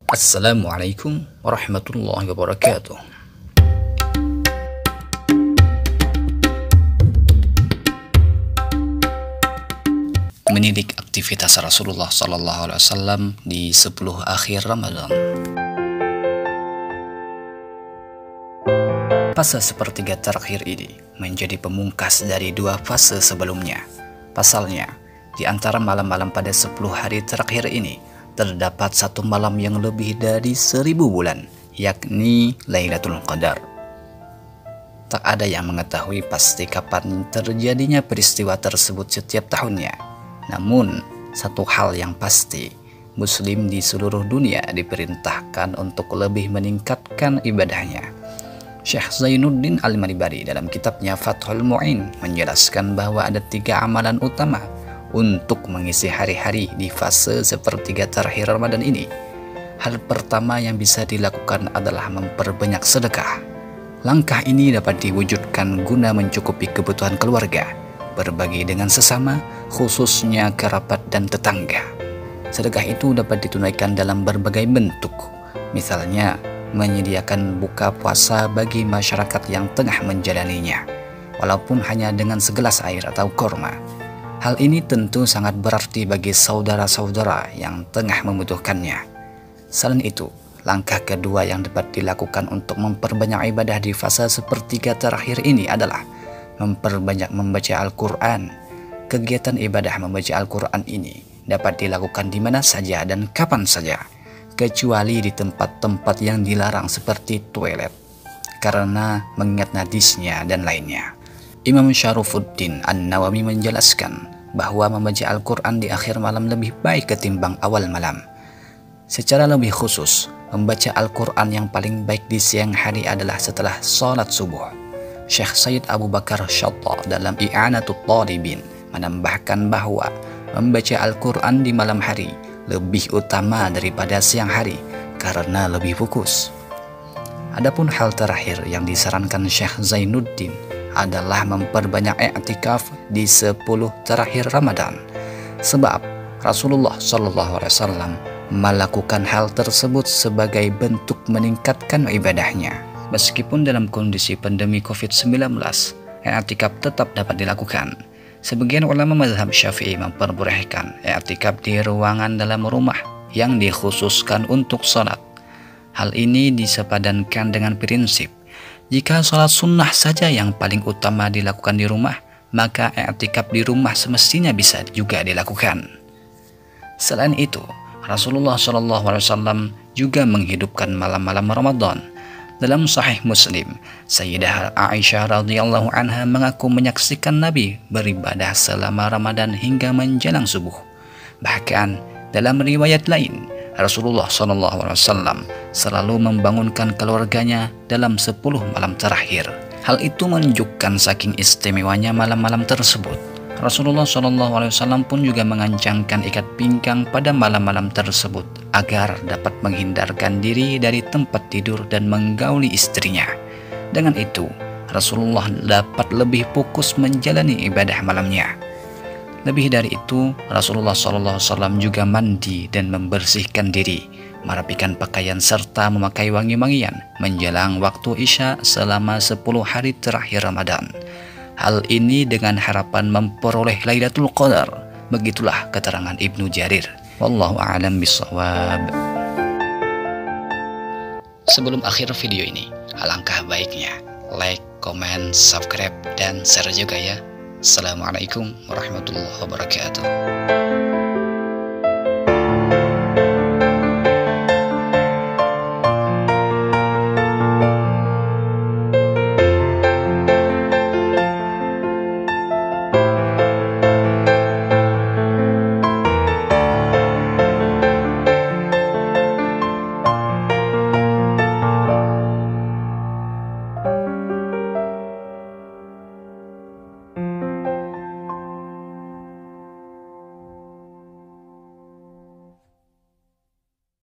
Assalamualaikum warahmatullahi wabarakatuh. Menilik aktivitas Rasulullah SAW di 10 akhir Ramadan. Fase sepertiga terakhir ini menjadi pemungkas dari 2 fase sebelumnya. Pasalnya, di antara malam-malam pada 10 hari terakhir ini, terdapat satu malam yang lebih dari 1000 bulan, yakni Lailatul Qadar. Tak ada yang mengetahui pasti kapan terjadinya peristiwa tersebut setiap tahunnya. Namun, satu hal yang pasti, Muslim di seluruh dunia diperintahkan untuk lebih meningkatkan ibadahnya. Syekh Zainuddin Al-Maribari dalam kitabnya Fathul Mu'in menjelaskan bahwa ada 3 amalan utama untuk mengisi hari-hari di fase sepertiga terakhir Ramadan ini. Hal pertama yang bisa dilakukan adalah memperbanyak sedekah. Langkah ini dapat diwujudkan guna mencukupi kebutuhan keluarga, berbagi dengan sesama, khususnya kerabat dan tetangga. Sedekah itu dapat ditunaikan dalam berbagai bentuk, misalnya menyediakan buka puasa bagi masyarakat yang tengah menjalaninya, walaupun hanya dengan segelas air atau kurma. Hal ini tentu sangat berarti bagi saudara-saudara yang tengah membutuhkannya. Selain itu, langkah kedua yang dapat dilakukan untuk memperbanyak ibadah di fase sepertiga terakhir ini adalah memperbanyak membaca Al-Quran. Kegiatan ibadah membaca Al-Quran ini dapat dilakukan di mana saja dan kapan saja, kecuali di tempat-tempat yang dilarang seperti toilet, karena mengingat hadisnya dan lainnya. Imam Syarfuddin An-Nawawi menjelaskan bahwa membaca Al-Quran di akhir malam lebih baik ketimbang awal malam. Secara lebih khusus, membaca Al-Quran yang paling baik di siang hari adalah setelah sholat subuh. Syekh Sayyid Abu Bakar Syatta dalam I'anatul Talibin menambahkan bahwa membaca Al-Quran di malam hari lebih utama daripada siang hari karena lebih fokus. Adapun hal terakhir yang disarankan Syekh Zainuddin adalah memperbanyak i'tikaf di 10 terakhir Ramadan, sebab Rasulullah SAW melakukan hal tersebut sebagai bentuk meningkatkan ibadahnya. Meskipun dalam kondisi pandemi COVID-19, i'tikaf tetap dapat dilakukan. Sebagian ulama mazhab Syafi'i memperbolehkan i'tikaf di ruangan dalam rumah yang dikhususkan untuk sholat. Hal ini disepadankan dengan prinsip, jika sholat sunnah saja yang paling utama dilakukan di rumah, maka i'tikaf di rumah semestinya bisa juga dilakukan. Selain itu, Rasulullah SAW juga menghidupkan malam-malam Ramadan. Dalam Sahih Muslim, Sayyidah Aisyah radhiyallahu anha mengaku menyaksikan Nabi beribadah selama Ramadan hingga menjelang subuh. Bahkan dalam riwayat lain, Rasulullah SAW selalu membangunkan keluarganya dalam 10 malam terakhir. Hal itu menunjukkan saking istimewanya malam-malam tersebut. Rasulullah SAW pun juga mengancangkan ikat pinggang pada malam-malam tersebut agar dapat menghindarkan diri dari tempat tidur dan menggauli istrinya. Dengan itu, Rasulullah dapat lebih fokus menjalani ibadah malamnya. Lebih dari itu, Rasulullah SAW juga mandi dan membersihkan diri, merapikan pakaian serta memakai wangi-wangian menjelang waktu Isya selama 10 hari terakhir Ramadan. Hal ini dengan harapan memperoleh Lailatul Qadar. Begitulah keterangan Ibnu Jarir. Wallahu a'lam bishawab. Sebelum akhir video ini, alangkah baiknya like, comment, subscribe, dan share juga ya. Assalamualaikum warahmatullahi wabarakatuh.